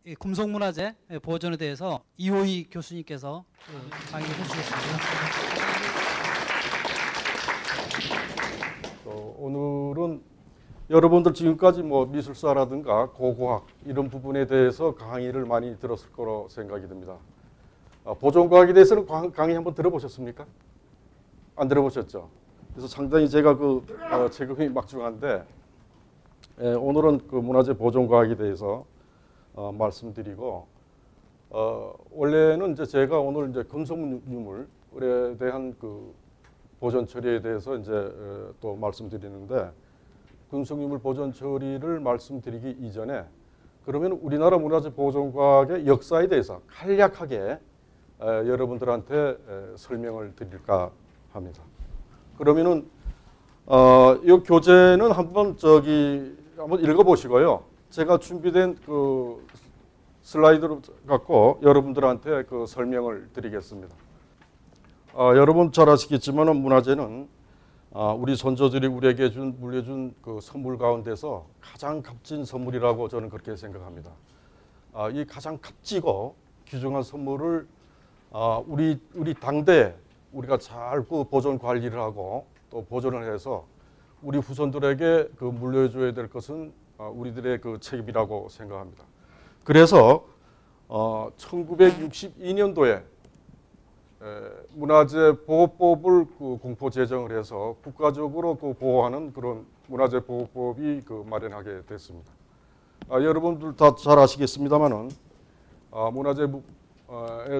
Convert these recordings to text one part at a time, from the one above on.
이 금속문화재 보존에 대해서 이호희 교수님께서 강의해 주시겠습니다. 오늘은 여러분들 지금까지 뭐 미술사라든가 고고학 이런 부분에 대해서 강의를 많이 들었을 거로 생각이 듭니다. 보존과학에 대해서는 강의 한번 들어보셨습니까? 안 들어보셨죠? 그래서 상당히 제가 체급이 막중한데 오늘은 그 문화재 보존과학에 대해서 말씀드리고 원래는 이제 제가 오늘 이제 금속유물에 대한 그 보존 처리에 대해서 이제 또 말씀드리는데 금속유물 보존 처리를 말씀드리기 이전에 그러면 우리나라 문화재 보존과학의 역사에 대해서 간략하게 여러분들한테 설명을 드릴까 합니다. 그러면은 이 교재는 한번 읽어보시고요. 제가 준비된 그 슬라이드를 갖고 여러분들한테 그 설명을 드리겠습니다. 여러분 잘 아시겠지만 문화재는 우리 선조들이 우리에게 물려준 그 선물 가운데서 가장 값진 선물이라고 저는 그렇게 생각합니다. 이 가장 값지고 귀중한 선물을 우리 당대에 우리가 잘 그 보존 관리를 하고 또 보존을 해서 우리 후손들에게 그 물려줘야 될 것은 우리들의 그 책임이라고 생각합니다. 그래서 1962년도에 문화재 보호법을 그 공포 제정을 해서 국가적으로 그 보호하는 그런 문화재 보호법이 그 마련하게 됐습니다. 여러분들 다 잘 아시겠습니다만은 문화재의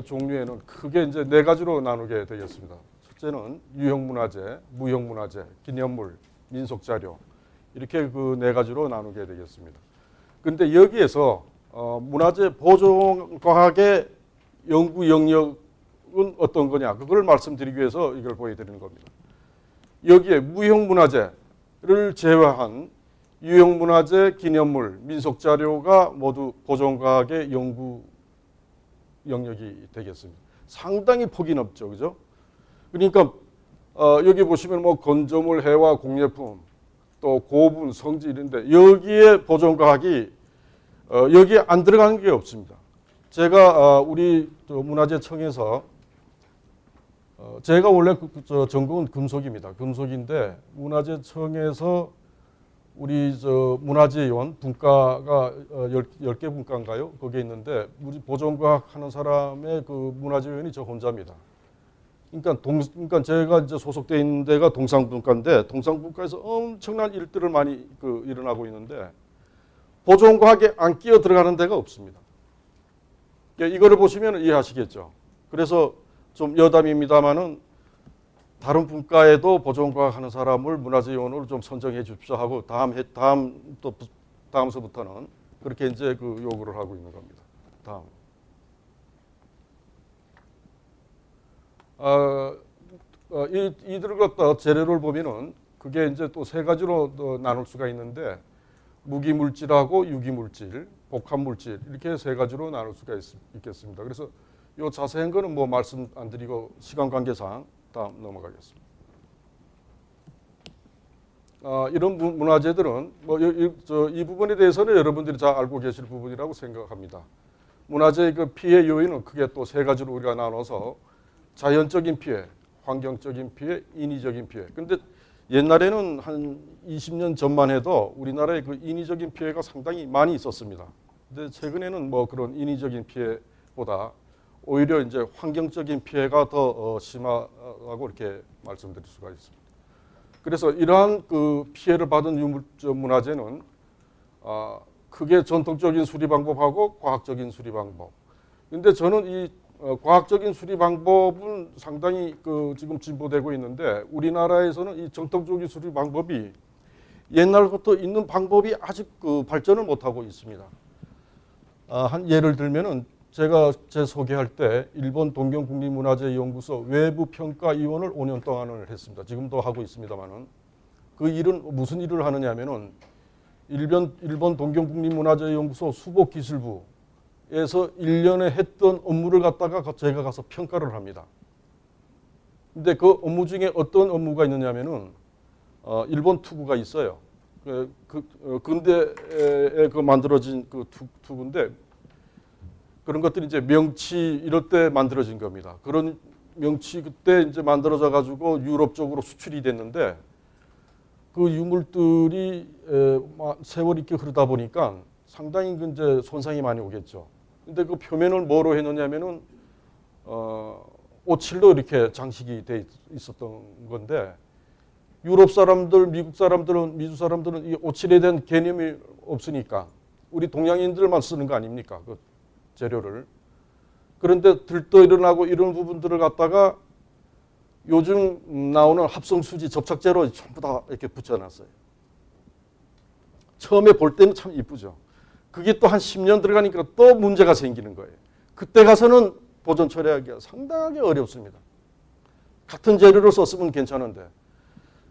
종류에는 크게 이제 네 가지로 나누게 되겠습니다. 첫째는 유형 문화재, 무형 문화재, 기념물, 민속 자료 이렇게 그 네 가지로 나누게 되겠습니다. 그런데 여기에서 문화재 보존 과학의 연구 영역은 어떤 거냐 그걸 말씀드리기 위해서 이걸 보여드리는 겁니다. 여기에 무형 문화재를 제외한 유형 문화재, 기념물, 민속 자료가 모두 보존 과학의 연구 영역이 되겠습니다. 상당히 폭이 넓죠, 그죠? 그러니까 여기 보시면 뭐 건조물, 해와 공예품, 또 고분, 성지 이런데 여기에 보존 과학이 여기에 안 들어가는 게 없습니다. 제가 우리 문화재청에서 제가 원래 전공은 금속입니다. 금속인데 문화재청에서 우리 문화재원 분과가 10개 분과인가요? 거기에 있는데 우리 보존과학 하는 사람의 그 문화재원이 저 혼자입니다. 그러니까 제가 이제 소속되어 있는 데가 동상분과인데 동상분과에서 엄청난 일들을 많이 일어나고 있는데 보존과학에 안 끼어 들어가는 데가 없습니다. 이거를 보시면 이해하시겠죠. 그래서 좀 여담입니다만은 다른 분과에도 보존과학 하는 사람을 문화재원으로 좀 선정해 주십시오 하고 다음서부터는 그렇게 이제 그 요구를 하고 있는 겁니다. 다음. 이들을 갖다 재료를 보면은 그게 이제 또 세 가지로 나눌 수가 있는데 무기물질하고 유기물질, 복합물질 이렇게 세 가지로 나눌 수가 있겠습니다. 그래서 이 자세한 거는 뭐 말씀 안 드리고 시간 관계상 다음 넘어가겠습니다. 이런 문화재들은 뭐 이 부분에 대해서는 여러분들이 잘 알고 계실 부분이라고 생각합니다. 문화재의 그 피해 요인은 크게 또 세 가지로 우리가 나눠서 자연적인 피해, 환경적인 피해, 인위적인 피해. 그런데 옛날에는 한 20년 전만 해도 우리나라의 그 인위적인 피해가 상당히 많이 있었습니다. 근데 최근에는 뭐 그런 인위적인 피해보다 오히려 이제 환경적인 피해가 더 심하다고 이렇게 말씀드릴 수가 있습니다. 그래서 이러한 그 피해를 받은 문화재는 크게 전통적인 수리 방법하고 과학적인 수리 방법. 근데 저는 이 과학적인 수리 방법은 상당히 지금 진보되고 있는데 우리나라에서는 이 전통적인 수리 방법이 옛날부터 있는 방법이 아직 발전을 못하고 있습니다. 한 예를 들면은 제가 제 소개할 때 일본 동경국립문화재연구소 외부평가위원을 5년 동안을 했습니다. 지금도 하고 있습니다만은 그 일은 무슨 일을 하느냐면은 일본 동경국립문화재연구소 수복기술부에서 1년에 했던 업무를 갖다가 제가 가서 평가를 합니다. 근데 그 업무 중에 어떤 업무가 있느냐면은 일본 투구가 있어요. 근대에 만들어진 그 투구인데 그런 것들이 이제 명치 이럴 때 만들어진 겁니다. 그런 명치 그때 이제 만들어져 가지고 유럽 쪽으로 수출이 됐는데 그 유물들이 세월이 이렇게 흐르다 보니까 상당히 이제 손상이 많이 오겠죠. 근데 그 표면을 뭐로 해놓냐면은 오칠로 이렇게 장식이 돼 있었던 건데 유럽 사람들, 미국 사람들은, 미주 사람들은 이 오칠에 대한 개념이 없으니까 우리 동양인들만 쓰는 거 아닙니까? 그 재료를. 그런데 들떠 일어나고 이런 부분들을 갖다가 요즘 나오는 합성수지 접착제로 전부 다 이렇게 붙여놨어요. 처음에 볼 때는 참 이쁘죠. 그게 또 한 10년 들어가니까 또 문제가 생기는 거예요. 그때 가서는 보존 처리하기가 상당히 어렵습니다. 같은 재료로 썼으면 괜찮은데.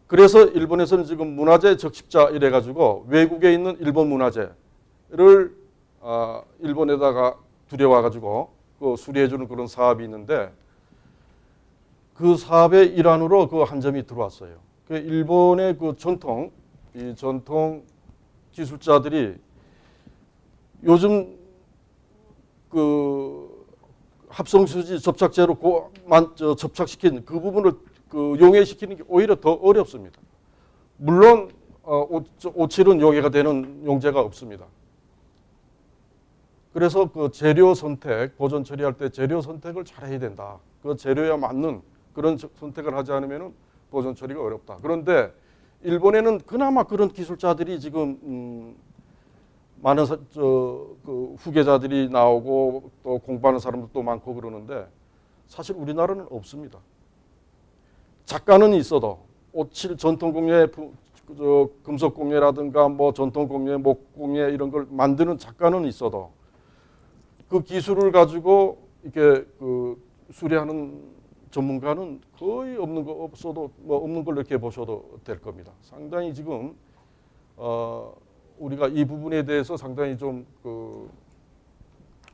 그래서 일본에서는 지금 문화재 적십자 이래가지고 외국에 있는 일본 문화재를 일본에다가 들여와가지고 그 수리해주는 그런 사업이 있는데 그 사업의 일환으로 그 한 점이 들어왔어요. 그 일본의 그 전통 기술자들이 요즘 그 합성수지 접착제로 접착시킨 그 부분을 그 용해시키는 게 오히려 더 어렵습니다. 물론 오칠은 용해가 되는 용제가 없습니다. 그래서 그 재료 선택, 보존 처리할 때 재료 선택을 잘 해야 된다. 그 재료에 맞는 그런 선택을 하지 않으면 보존 처리가 어렵다. 그런데 일본에는 그나마 그런 기술자들이 지금 많은 그 후계자들이 나오고 또 공부하는 사람들도 많고 그러는데 사실 우리나라는 없습니다. 작가는 있어도 오칠 전통 공예, 금속 공예라든가 뭐 전통 공예, 목 공예 이런 걸 만드는 작가는 있어도 그 기술을 가지고 이렇게 그 수리하는 전문가는 거의 없는 거 없어도 뭐 없는 걸로 이렇게 보셔도 될 겁니다. 상당히 지금 우리가 이 부분에 대해서 상당히 좀 그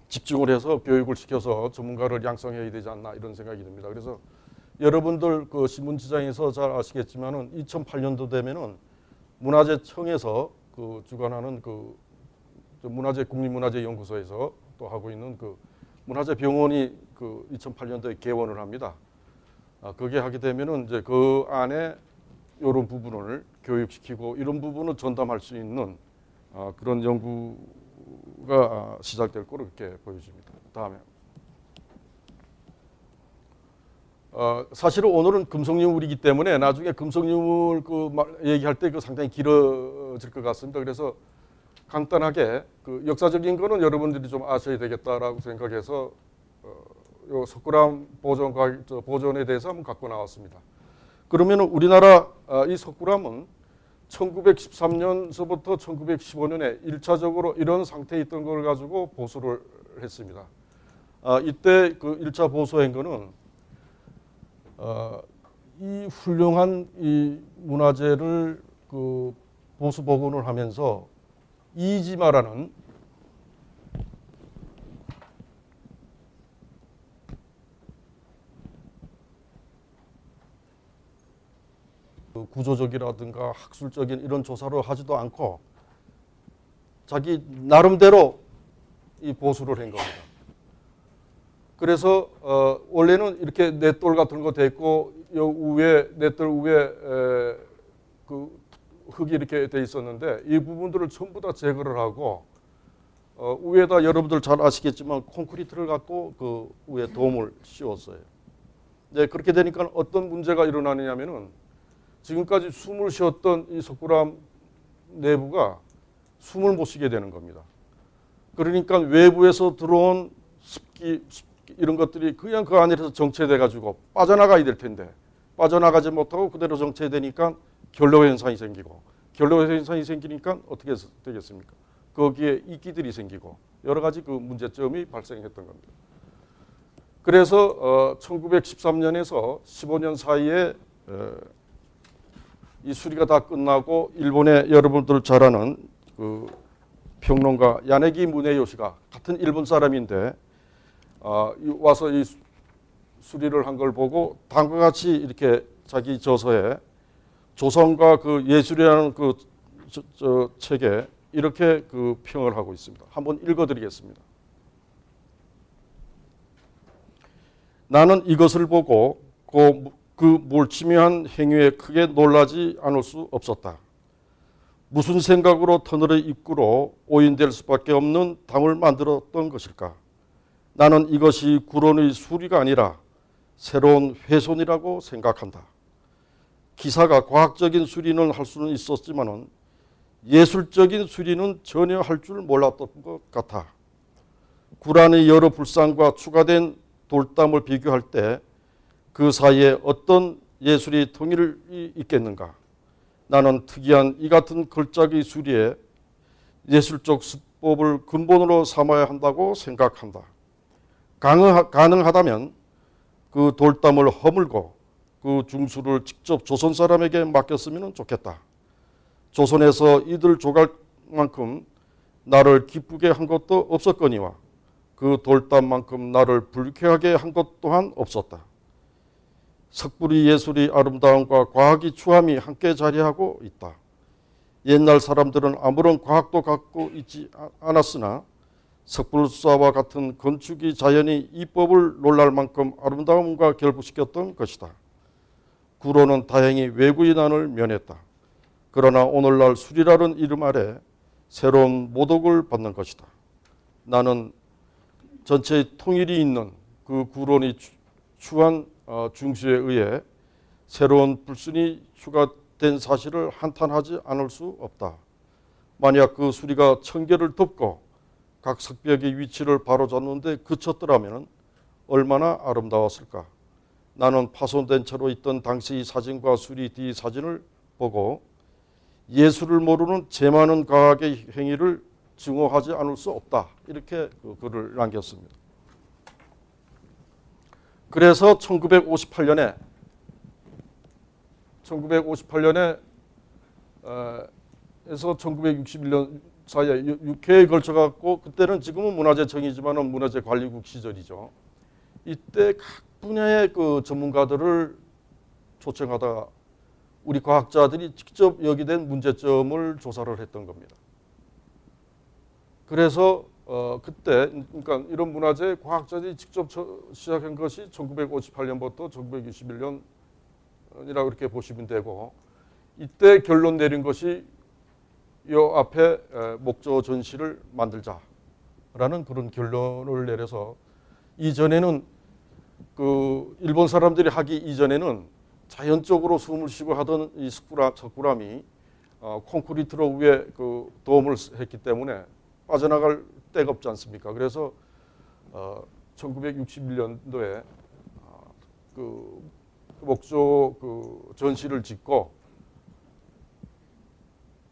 집중을 해서 교육을 시켜서 전문가를 양성해야 되지 않나 이런 생각이 듭니다. 그래서 여러분들 그 신문지장에서 잘 아시겠지만은 2008년도 되면은 문화재청에서 그 주관하는 그 문화재 국립문화재연구소에서 또 하고 있는 그 문화재병원이 그 2008년도에 개원을 합니다. 그게 하게 되면은 이제 그 안에 이런 부분을 교육시키고 이런 부분을 전담할 수 있는 그런 연구가 시작될 거로 이렇게 보여집니다. 다음에 사실은 오늘은 금속유물이기 때문에 나중에 금속유물 그 얘기할 때 그 상당히 길어질 것 같습니다. 그래서 간단하게 그 역사적인 거는 여러분들이 좀 아셔야 되겠다라고 생각해서 요 석굴암 보존에 대해서 한번 갖고 나왔습니다. 그러면 우리나라 이 석굴암은 1913년서부터 1915년에 1차적으로 이런 상태에 있던 걸 가지고 보수를 했습니다. 이때 그 1차 보수한 거는 이 훌륭한 이 문화재를 그 보수 복원을 하면서 이지마라는 그 구조적이라든가 학술적인 이런 조사를 하지도 않고 자기 나름대로 이 보수를 한 겁니다. 그래서 원래는 이렇게 냇돌 같은 거 돼 있고 요 위에 냇돌 위에 그 흙이 이렇게 돼 있었는데 이 부분들을 전부 다 제거를 하고 위에다 여러분들 잘 아시겠지만 콘크리트를 갖고 그 위에 돔을 씌웠어요. 네, 그렇게 되니까 어떤 문제가 일어나느냐면은 지금까지 숨을 쉬었던 이 석굴암 내부가 숨을 못 쉬게 되는 겁니다. 그러니까 외부에서 들어온 습기 이런 것들이 그냥 그 안에서 정체돼 가지고 빠져나가야 될 텐데 빠져나가지 못하고 그대로 정체되니까 결로 현상이 생기고 결로 현상이 생기니까 어떻게 되겠습니까? 거기에 이끼들이 생기고 여러 가지 그 문제점이 발생했던 겁니다. 그래서 1913년에서 15년 사이에 이 수리가 다 끝나고 일본의 여러분들 잘 아는 그 평론가 야네기 무네요시가 같은 일본 사람인데 와서 이 수리를 한 걸 보고 다음과 같이 이렇게 자기 저서에 조선과 그 예술이라는 그 책에 이렇게 그 평을 하고 있습니다. 한번 읽어드리겠습니다. 나는 이것을 보고 그 몰치미한 행위에 크게 놀라지 않을 수 없었다. 무슨 생각으로 터널의 입구로 오인될 수밖에 없는 담을 만들었던 것일까? 나는 이것이 구론의 수리가 아니라 새로운 훼손이라고 생각한다. 기사가 과학적인 수리는 할 수는 있었지만 예술적인 수리는 전혀 할 줄 몰랐던 것 같아. 구란의 여러 불상과 추가된 돌담을 비교할 때 그 사이에 어떤 예술이 통일이 있겠는가? 나는 특이한 이 같은 걸작의 수리에 예술적 수법을 근본으로 삼아야 한다고 생각한다. 가능하다면 그 돌담을 허물고 그 중수를 직접 조선 사람에게 맡겼으면 좋겠다. 조선에서 이들 조각만큼 나를 기쁘게 한 것도 없었거니와 그 돌담만큼 나를 불쾌하게 한 것 또한 없었다. 석불의 예술이 아름다움과 과학의 추함이 함께 자리하고 있다. 옛날 사람들은 아무런 과학도 갖고 있지 않았으나 석불사와 같은 건축이 자연히 이 법을 놀랄 만큼 아름다움과 결부시켰던 것이다. 구로는 다행히 외구의 난을 면했다. 그러나 오늘날 수리라는 이름 아래 새로운 모독을 받는 것이다. 나는 전체의 통일이 있는 그 구론이 추한 중수에 의해 새로운 불순이 추가된 사실을 한탄하지 않을 수 없다. 만약 그 수리가 청계를 덮고 각 석벽의 위치를 바로잡는데 그쳤더라면 얼마나 아름다웠을까. 나는 파손된 채로 있던 당시의 사진과 수리 뒤 사진을 보고 예술을 모르는 제 많은 과학의 행위를 증오하지 않을 수 없다. 이렇게 그 글을 남겼습니다. 그래서 1958년에 에서 1961년 사이에 6회에 걸쳐 갖고 그때는 지금은 문화재청이지만은 문화재관리국 시절이죠. 이때 각 분야의 그 전문가들을 초청하다가 우리 과학자들이 직접 여기된 문제점을 조사를 했던 겁니다. 그래서 그때 그러니까 이런 문화재 과학자들이 직접 시작한 것이 1958년부터 1961년이라고 이렇게 보시면 되고 이때 결론 내린 것이 이 앞에 목조 전시를 만들자라는 그런 결론을 내려서 이전에는 그 일본 사람들이 하기 이전에는 자연적으로 숨을 쉬고 하던 이 석굴암이 콘크리트로 위에 그 도움을 했기 때문에 빠져나갈 데가 없지 않습니까? 그래서 1961년도에 그 목조 그 전시를 짓고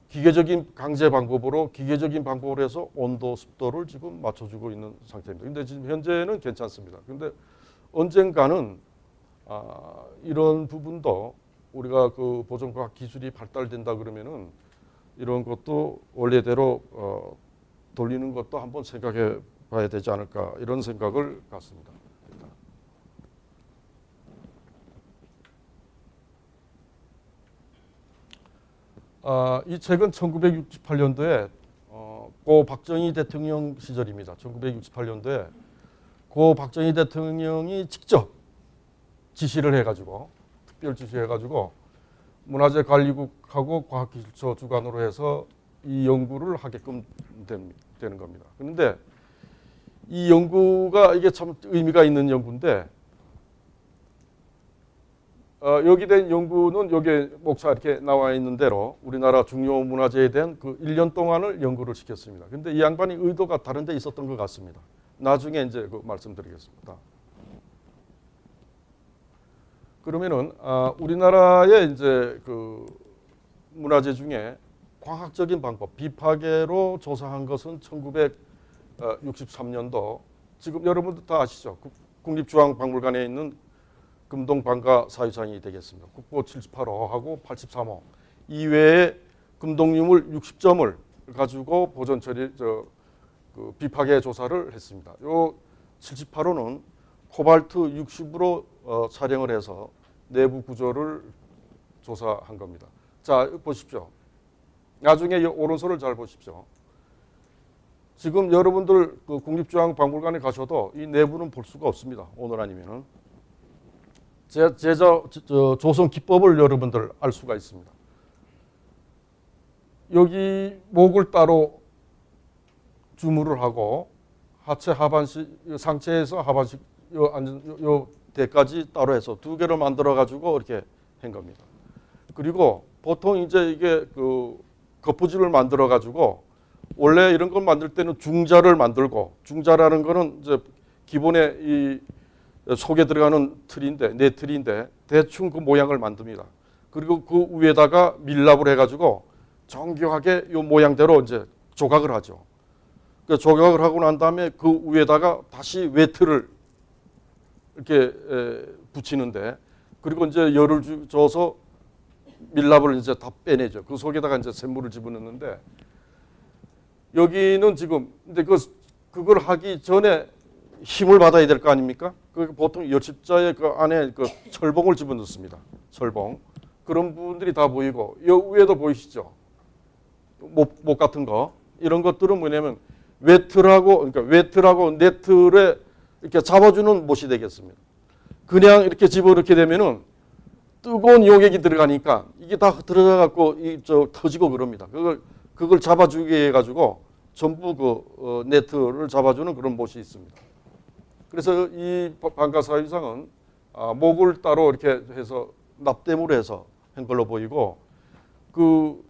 기계적인 강제 방법으로 기계적인 방법으로 해서 온도 습도를 지금 맞춰주고 있는 상태입니다. 근데 지금 현재는 괜찮습니다. 근데 언젠가는 이런 부분도 우리가 그 보존과학 기술이 발달된다 그러면은 이런 것도 원래대로 돌리는 것도 한번 생각해 봐야 되지 않을까 이런 생각을 갖습니다. 이 책은 1968년도에 고 박정희 대통령 시절입니다. 1968년도에 고 박정희 대통령이 직접 지시를 해가지고 특별 지시해가지고 문화재관리국하고 과학기술처 주관으로 해서 이 연구를 하게끔 되는 겁니다. 그런데 이 연구가 이게 참 의미가 있는 연구인데 여기 된 연구는 여기 목차 이렇게 나와 있는 대로 우리나라 중요 문화재에 대한 그 1년 동안을 연구를 시켰습니다. 그런데 이 양반이 의도가 다른 데 있었던 것 같습니다. 나중에 이제 그 말씀드리겠습니다. 그러면은 우리나라의 이제 그 문화재 중에 과학적인 방법, 비파괴로 조사한 것은 1963년도 지금 여러분들 다 아시죠? 국립중앙박물관에 있는 금동방가 사유상이 되겠습니다. 국보 78호하고 83호 이외에 금동유물 60점을 가지고 보존 처리 그 비파괴 조사를 했습니다. 요 78호는 코발트 60으로 촬영을 해서 내부 구조를 조사한 겁니다. 자, 보십시오. 나중에 오른손을 잘 보십시오. 지금 여러분들 그 국립중앙박물관에 가셔도 이 내부는 볼 수가 없습니다. 오늘 아니면은 제자 조성 기법을 여러분들 알 수가 있습니다. 여기 목을 따로 주물을 하고 하체 하반신 상체에서 하반신 요 대까지 따로 해서 두 개를 만들어 가지고 이렇게 한 겁니다. 그리고 보통 이제 이게 그 거푸집을 만들어 가지고 원래 이런 걸 만들 때는 중자를 만들고 중자라는 거는 이제 기본에 이 속에 들어가는 틀인데 네 틀인데 대충 그 모양을 만듭니다. 그리고 그 위에다가 밀랍을 해가지고 정교하게 이 모양대로 이제 조각을 하죠. 그 조각을 하고 난 다음에 그 위에다가 다시 외틀을 이렇게 붙이는데 그리고 이제 열을 줘서 밀랍을 이제 다 빼내죠. 그 속에다가 이제 샘물을 집어넣는데 여기는 지금 근데 그걸 하기 전에 힘을 받아야 될 거 아닙니까? 그 보통 열십자의 그 안에 그 철봉을 집어넣습니다. 철봉. 그런 부분들이 다 보이고 이 위에도 보이시죠? 목 같은 거. 이런 것들은 뭐냐면 외틀하고 네틀에 이렇게 잡아주는 못이 되겠습니다. 그냥 이렇게 집어넣게 되면은 뜨거운 용액이 들어가니까 이게 다 들어가갖고 터지고 그럽니다. 그걸 잡아주기 위해 가지고 전부 그 네트를 잡아주는 그런 못이 있습니다. 그래서 이 방가사의상은 목을 따로 이렇게 해서 납땜으로 해서 한 걸로 보이고 그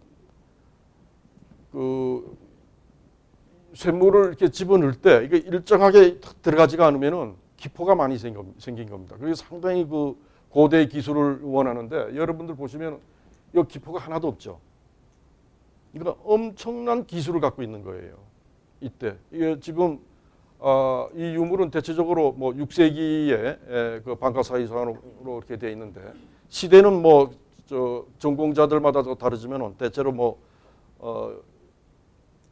쇳물을 이렇게 집어넣을 때 이게 일정하게 들어가지가 않으면은 기포가 많이 생긴 겁니다. 그게 상당히 그 고대 기술을 원하는데 여러분들 보시면 이 기포가 하나도 없죠. 이거 엄청난 기술을 갖고 있는 거예요. 이때 이게 지금 이 유물은 대체적으로 뭐 6세기에 그 방가사의상으로 이렇게 되어 있는데 시대는 뭐 전공자들마다 다르지만은 대체로 뭐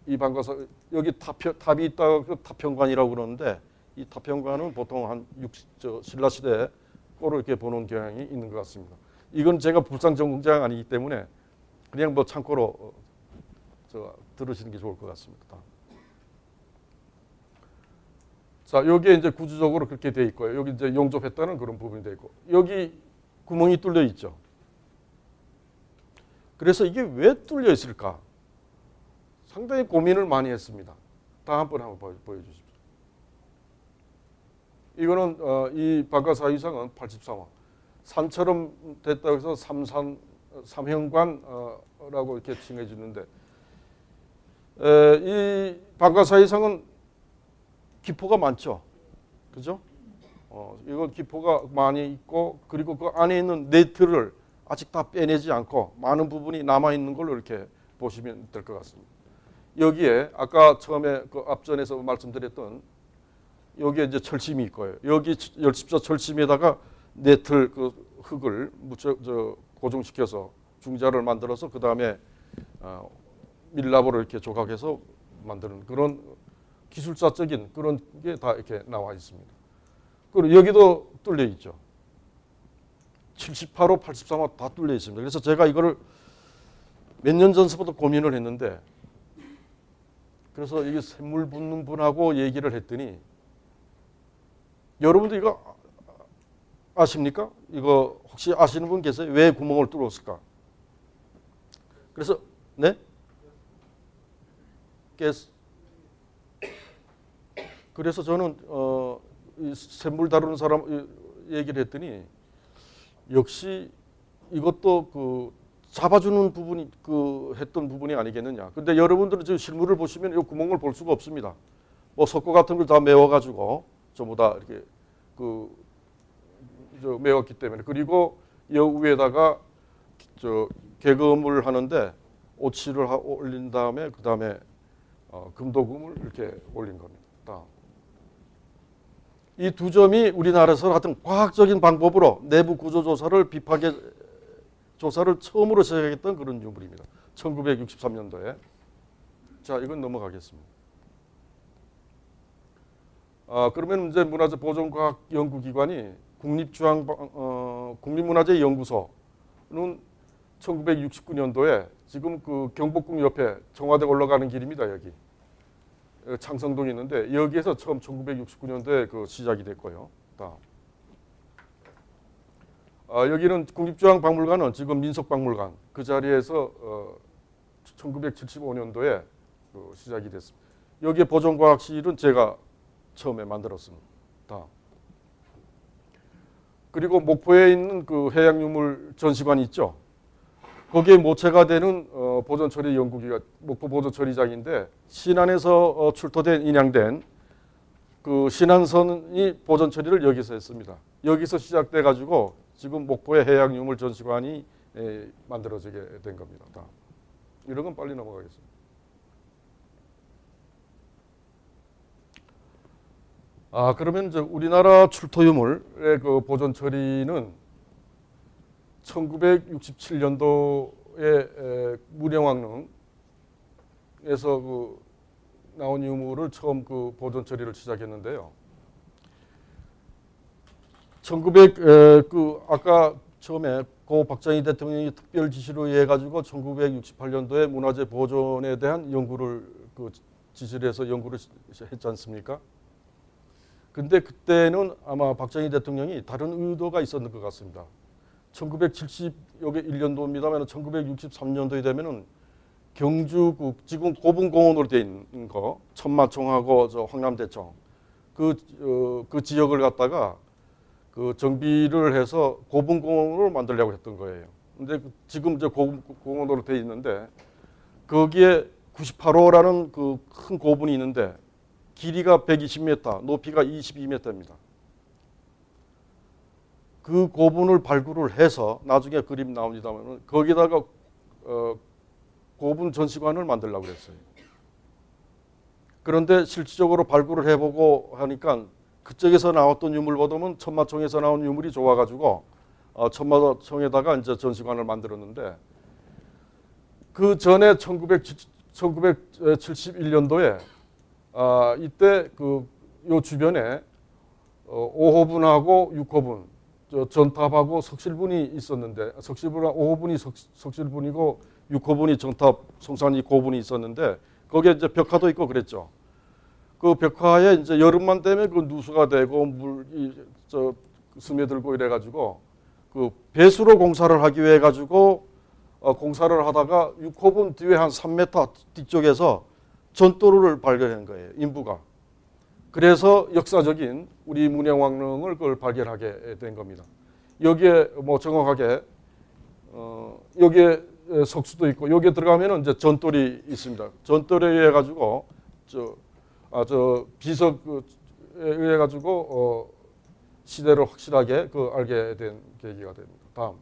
이 방가사 여기 탑이 있다가 그 타평관이라고 그러는데 이 타평관은 보통 한 신라 시대 거로 이렇게 보는 경향이 있는 것 같습니다. 이건 제가 불상 전공자가 아니기 때문에 그냥 뭐 참고로 들으시는 게 좋을 것 같습니다. 자, 여기에 이제 구조적으로 그렇게 돼 있고요. 여기 이제 용접했다는 그런 부분이 돼 있고 여기 구멍이 뚫려 있죠. 그래서 이게 왜 뚫려 있을까? 상당히 고민을 많이 했습니다. 다음 번 한번 보여주십시오. 이거는 이 방가사의상은 83화 산처럼 됐다고 해서 삼형관라고 이렇게 칭해 주는데 이 방가사의상은 기포가 많죠. 그죠? 이거 기포가 많이 있고 그리고 그 안에 있는 네트를 아직 다 빼내지 않고 많은 부분이 남아 있는 걸로 이렇게 보시면 될 것 같습니다. 여기에 아까 처음에 그 앞전에서 말씀드렸던 여기에 이제 철심이 있고요. 여기 열십자 철심에다가 네틀 그 흙을 고정시켜서 중자를 만들어서 그 다음에 밀랍으로 이렇게 조각해서 만드는 그런 기술자적인 그런 게 다 이렇게 나와 있습니다. 그리고 여기도 뚫려 있죠. 78호, 83호 다 뚫려 있습니다. 그래서 제가 이거를 몇 년 전서부터 고민을 했는데 그래서 이게 샘물 붓는 분하고 얘기를 했더니 여러분들 이거 아십니까? 이거 혹시 아시는 분 계세요? 왜 구멍을 뚫었을까? 그래서 네? 그래서 저는 이 샘물 다루는 사람 얘기를 했더니 역시 이것도 그 잡아주는 부분이 했던 부분이 아니겠느냐. 근데 여러분들은 지금 실물을 보시면 이 구멍을 볼 수가 없습니다. 뭐 석고 같은 걸 다 메워가지고 전부 다 이렇게 메웠기 때문에 그리고 이 위에다가 개금을 하는데 오치를 올린 다음에 그 다음에 금도금을 이렇게 올린 겁니다. 이 두 점이 우리나라에서 하여튼 과학적인 방법으로 내부 구조 조사를 비파계 조사를 처음으로 시작했던 그런 유물입니다. 1963년도에. 자, 이건 넘어가겠습니다. 그러면 이제 문화재 보존과학 연구기관이 국립문화재연구소는 1969년도에 지금 그 경복궁 옆에 청와대 올라가는 길입니다. 여기 창성동이 있는데 여기에서 처음 1969년도에 그 시작이 됐고요. 여기는 국립중앙박물관은 지금 민속박물관 그 자리에서 1975년도에 시작이 됐습니다. 여기에 보존과학실은 제가 처음에 만들었습니다. 그리고 목포에 있는 그 해양유물 전시관이 있죠. 거기에 모체가 되는 보존처리 연구기가 목포 보존처리장인데 신안에서 출토된 인양된 그 신안선이 보존처리를 여기서 했습니다. 여기서 시작돼 가지고 지금 목포의 해양유물 전시관이 만들어지게 된 겁니다. 이런 건 빨리 넘어가겠습니다. 그러면 이제 우리나라 출토유물의 그 보존 처리는 1967년도에 문영왕릉에서 그 나온 유물을 처음 그 보존 처리를 시작했는데요. 아까 처음에 고 박정희 대통령이 특별 지시로 의해 가지고 1968년도에 문화재 보존에 대한 연구를 그 지시를 해서 연구를 했지 않습니까? 근데 그때는 아마 박정희 대통령이 다른 의도가 있었는 것 같습니다. 1971년도입니다만 1963년도에 되면은 경주 지금 고분공원으로 되어 있는 거 천마총하고 저 황남대총 그 지역을 갖다가 그 정비를 해서 고분공원으로 만들려고 했던 거예요. 근데 지금 이제 고분공원으로 되어 있는데 거기에 98호라는 그 큰 고분이 있는데 길이가 120m, 높이가 22m입니다. 그 고분을 발굴을 해서 나중에 그림 나옵니다만 거기다가 고분 전시관을 만들려고 그랬어요. 그런데 실질적으로 발굴을 해보고 하니까 그쪽에서 나왔던 유물보다는 천마총에서 나온 유물이 좋아가지고 천마총에다가 이제 전시관을 만들었는데 그 전에 1971년도에 이때 요 주변에 5호분하고 6호분, 전탑하고 석실분이 있었는데, 5호분이 석실분이고 6호분이 전탑, 송산이 고분이 있었는데, 거기에 이제 벽화도 있고 그랬죠. 그 벽화에 이제 여름만 되면 그 누수가 되고 물이 스며들고 이래가지고 그 배수로 공사를 하기 위해 가지고 공사를 하다가 6호분 뒤에 한 3m 뒤쪽에서 전도로를 발견한 거예요. 인부가. 그래서 역사적인 우리 문영왕릉을 그걸 발견하게 된 겁니다. 여기에 뭐 정확하게 여기에 석수도 있고 여기에 들어가면은 이제 전돌이 있습니다. 전돌에 의해 가지고 비석에 의해 가지고 시대를 확실하게 알게 된 계기가 됩니다. 다음.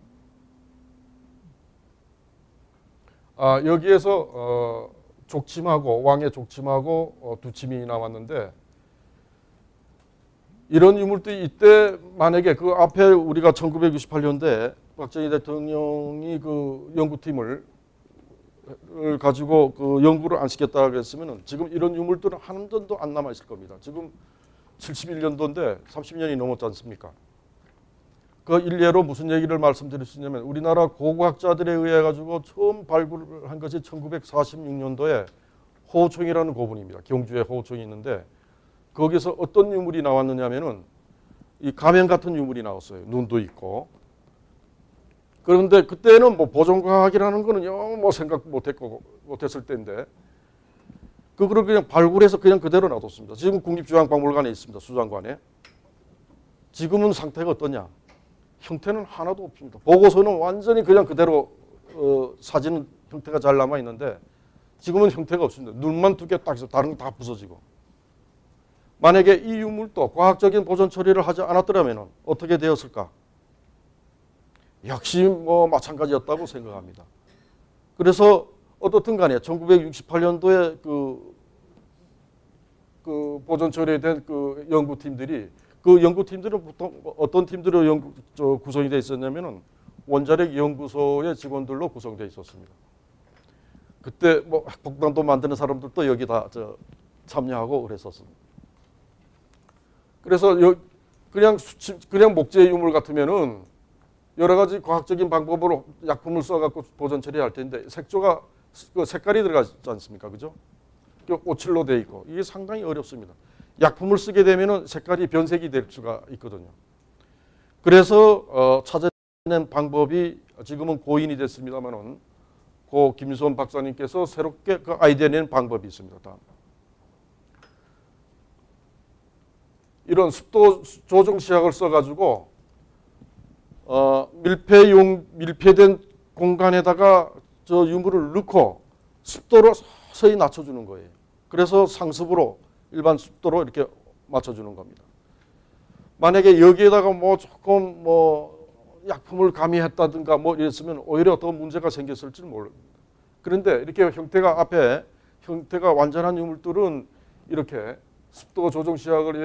여기에서 족침하고 왕의 족침하고 두침이 나왔는데 이런 유물들이 이때 만약에 그 앞에 우리가 1968년대 박정희 대통령이 그 연구팀을 가지고 그 연구를 안 시켰다 그랬으면은 지금 이런 유물들은 한 점도 안 남아 있을 겁니다. 지금 71년도인데 30년이 넘었지 않습니까? 그 일례로 무슨 얘기를 말씀드릴 수 있냐면 우리나라 고고학자들에 의해 가지고 처음 발굴을 한 것이 1946년도에 호호총이라는 고분입니다. 경주에 호호총이 있는데 거기서 어떤 유물이 나왔느냐면은 이 가면 같은 유물이 나왔어요. 눈도 있고. 그런데 그때는 뭐 보존과학이라는 거는 영 뭐 생각 못했을 때인데 그거를 그냥 발굴해서 그냥 그대로 놔뒀습니다. 지금 국립중앙박물관에 있습니다. 수장관에. 지금은 상태가 어떠냐? 형태는 하나도 없습니다. 보고서는 완전히 그냥 그대로 사진은 형태가 잘 남아 있는데 지금은 형태가 없습니다. 눈만 두 개 딱 있어 다른 거 다 부서지고. 만약에 이 유물도 과학적인 보존 처리를 하지 않았더라면 어떻게 되었을까? 역시 뭐 마찬가지였다고 생각합니다. 그래서 어떻든 간에 1968년도에 그 보존 처리된 그 연구팀들이 그 연구팀들은 보통 어떤 팀들로 구성이 되어 있었냐면은 원자력 연구소의 직원들로 구성되어 있었습니다. 그때 뭐 핵폭탄도 만드는 사람들도 여기 다 참여하고 그랬었습니다. 그래서 그냥 목재 유물 같으면은 여러 가지 과학적인 방법으로 약품을 써갖고 보존 처리할 텐데 색조가 색깔이 들어가지 않습니까, 그죠? 오칠로 돼 있고 이게 상당히 어렵습니다. 약품을 쓰게 되면은 색깔이 변색이 될 수가 있거든요. 그래서 찾아낸 낸 방법이 지금은 고인이 됐습니다만은 고 김수원 박사님께서 새롭게 그 아이디어 낸 방법이 있습니다. 다음. 이런 습도 조정 시약을 써가지고 밀폐된 공간에다가 저 유물을 넣고 습도를 서서히 낮춰주는 거예요. 그래서 상습으로 일반 습도로 이렇게 맞춰주는 겁니다. 만약에 여기에다가 뭐 조금 뭐 약품을 가미했다든가 뭐 이랬으면 오히려 더 문제가 생겼을지 모릅니다. 그런데 이렇게 앞에 형태가 완전한 유물들은 이렇게 습도 조정 시약을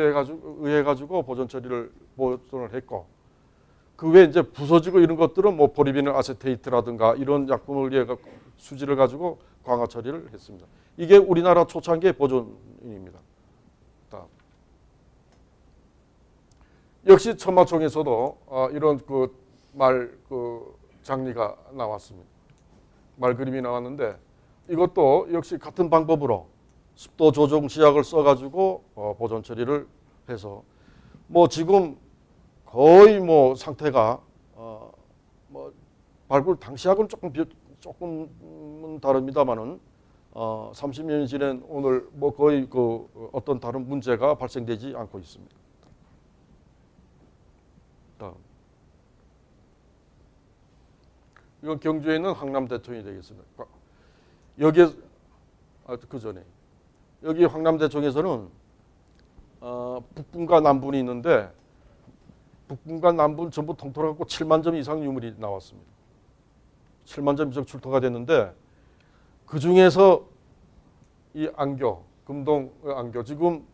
의해 가지고 보존을 했고, 그 외에 이제 부서지고 이런 것들은 뭐 포리비닐 아세테이트라든가 이런 약품을 의해 수지를 가지고 광화 처리를 했습니다. 이게 우리나라 초창기의 보존입니다. 다음. 역시 천마총에서도 이런 말 장리가 나왔습니다. 말 그림이 나왔는데 이것도 역시 같은 방법으로 습도 조정 시약을 써가지고 보존 처리를 해서 뭐 지금 거의 뭐 상태가 뭐 발굴 당시하고는 조금은 다릅니다만은 30년이 지난 오늘 뭐 거의 어떤 다른 문제가 발생되지 않고 있습니다. 다음. 이건 경주에 있는 황남대총이 되겠습니다. 여기에 그 전에 여기 황남대총에서는 북분과 남분이 있는데 북분과 남분 전부 통틀어갖고 7만 점 이상 유물이 나왔습니다. 7만 점 이상 출토가 됐는데 그 중에서 이 안교, 금동 안교 지금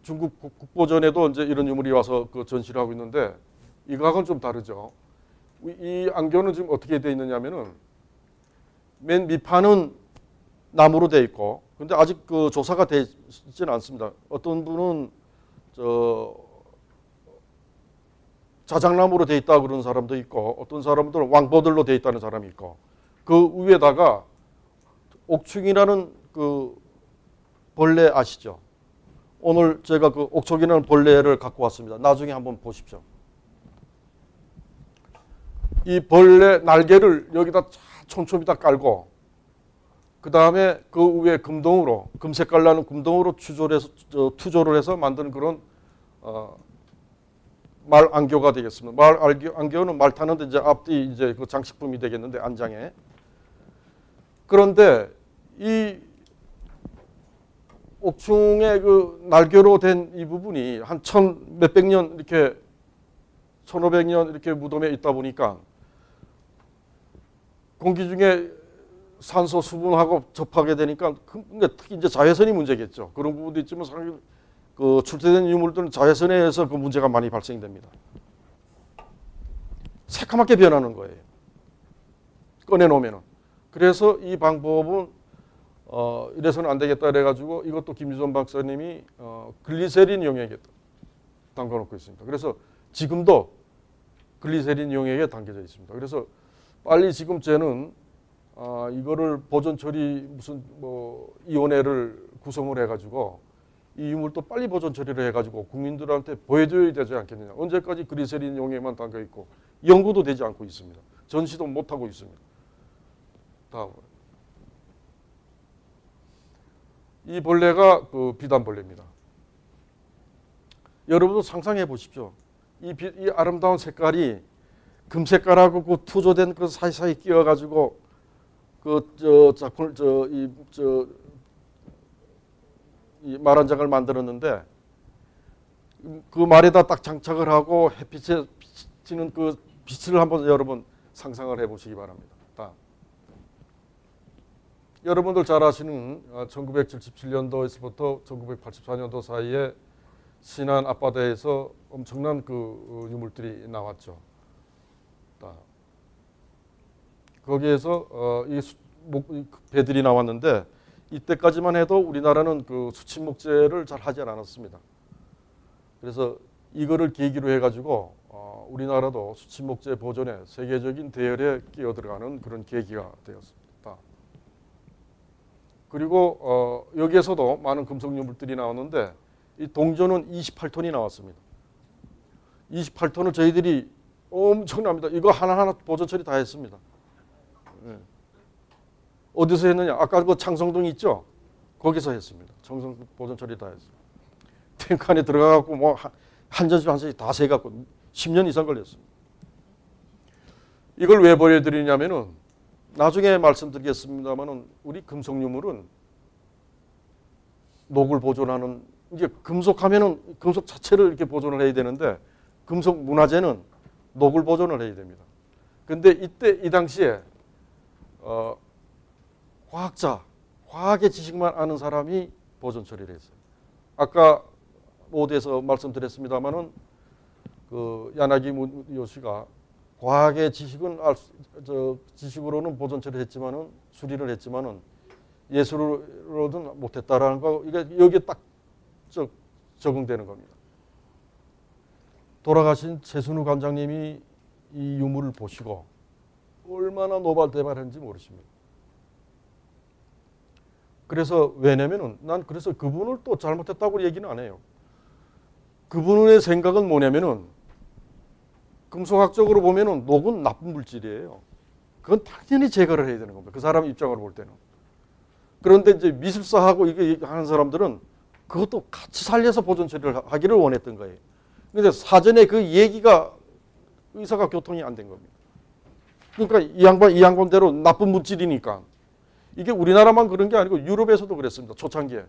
중국 국보전에도 이제 이런 유물이 와서 그 전시를 하고 있는데 이거하고는 좀 다르죠. 이 안교는 지금 어떻게 되어 있느냐면은 맨 밑판은 나무로 되어 있고, 근데 아직 그 조사가 되어 있지는 않습니다. 어떤 분은 자작나무로 되어 있다 그러는 사람도 있고, 어떤 사람들은 왕보들로 되어 있다는 사람이 있고, 그 위에다가 옥충이라는 그 벌레 아시죠? 오늘 제가 그 옥촉이라는 벌레를 갖고 왔습니다. 나중에 한번 보십시오. 이 벌레 날개를 여기다 촘촘히다 깔고 그 다음에 그 위에 금동으로 금색깔 나는 금동으로 투조를 해서 만든 그런 말 안교가 되겠습니다. 말 안교는 말 타는데 이제 앞뒤 이제 그 장식품이 되겠는데 안장에. 그런데 이 옥충의 그 날개로 된 이 부분이 한 몇백 년 이렇게 1500년 이렇게 무덤에 있다 보니까 공기 중에 산소 수분하고 접하게 되니까 특히 이제 자외선이 문제겠죠. 그런 부분도 있지만 사실 그 출토된 유물들은 자외선에 의해서 그 문제가 많이 발생됩니다. 새카맣게 변하는 거예요. 꺼내놓으면은. 그래서 이 방법은 이래서는 안 되겠다 그래가지고 이것도 김유선 박사님이 글리세린 용액에 담가놓고 있습니다. 그래서 지금도 글리세린 용액에 담겨져 있습니다. 그래서 빨리 지금 쟤는 이거를 보존 처리 무슨 뭐 위원회를 구성을 해가지고 이 유물도 빨리 보존 처리를 해가지고 국민들한테 보여줘야 되지 않겠느냐. 언제까지 글리세린 용액만 담겨 있고 연구도 되지 않고 있습니다. 전시도 못 하고 있습니다. 다음으로. 이 벌레가 그 비단벌레입니다. 여러분도 상상해 보십시오. 이 아름다운 색깔이 금색깔하고 그 투조된 그 사이사이 끼어가지고 이 말 한 장을 만들었는데 그 말에다 딱 장착을 하고 햇빛에 비치는 그 빛을 한번 여러분 상상을 해보시기 바랍니다. 다음. 여러분들 잘 아시는 1977년도에서부터 1984년도 사이에 신안 앞바다에서 엄청난 그 유물들이 나왔죠. 거기에서 이 배들이 나왔는데 이때까지만 해도 우리나라는 그 수침 목재를 잘 하지 않았습니다. 그래서 이거를 계기로 해가지고 우리나라도 수침 목재 보존에 세계적인 대열에 끼어들어가는 그런 계기가 되었습니다. 그리고 여기에서도 많은 금속 유물들이 나왔는데 이 동전은 28톤이 나왔습니다. 28톤을 저희들이 엄청납니다. 이거 하나하나 보존 처리 다 했습니다. 예. 어디서 했느냐? 아까 그 창성동 있죠? 거기서 했습니다. 창성 보존 처리 다 했어요. 탱크 안에 들어가갖고 뭐 한 전씩 한 전씩 다 세갖고 10년 이상 걸렸습니다. 이걸 왜 보여드리냐면은 나중에 말씀드리겠습니다만은 우리 금속 유물은 녹을 보존하는 이제 금속하면은 금속 자체를 이렇게 보존을 해야 되는데 금속 문화재는 녹을 보존을 해야 됩니다. 근데 이때 이 당시에 과학자, 과학의 지식만 아는 사람이 보존 처리를 했어요. 아까 모두에서 말씀드렸습니다만은 그 야나기 요시가 과학의 지식은 지식으로는 보존 처리를 했지만은 수리를 했지만은 예술로는 못했다라는 거 이게 여기에 딱 적응되는 겁니다. 돌아가신 최순우 관장님이 이 유물을 보시고 얼마나 노발대발했는지 모르십니다. 그래서 왜냐면은 난 그래서 그분을 또 잘못했다고 얘기는 안 해요. 그분의 생각은 뭐냐면은 금속학적으로 보면은 녹은 나쁜 물질이에요. 그건 당연히 제거를 해야 되는 겁니다. 그 사람 입장으로 볼 때는. 그런데 이제 미술사하고 이게 하는 사람들은 그것도 같이 살려서 보존 처리를 하기를 원했던 거예요. 그런데 사전에 그 얘기가 의사가 교통이 안 된 겁니다. 그러니까 이 양반대로 나쁜 물질이니까 이게 우리나라만 그런 게 아니고 유럽에서도 그랬습니다. 초창기에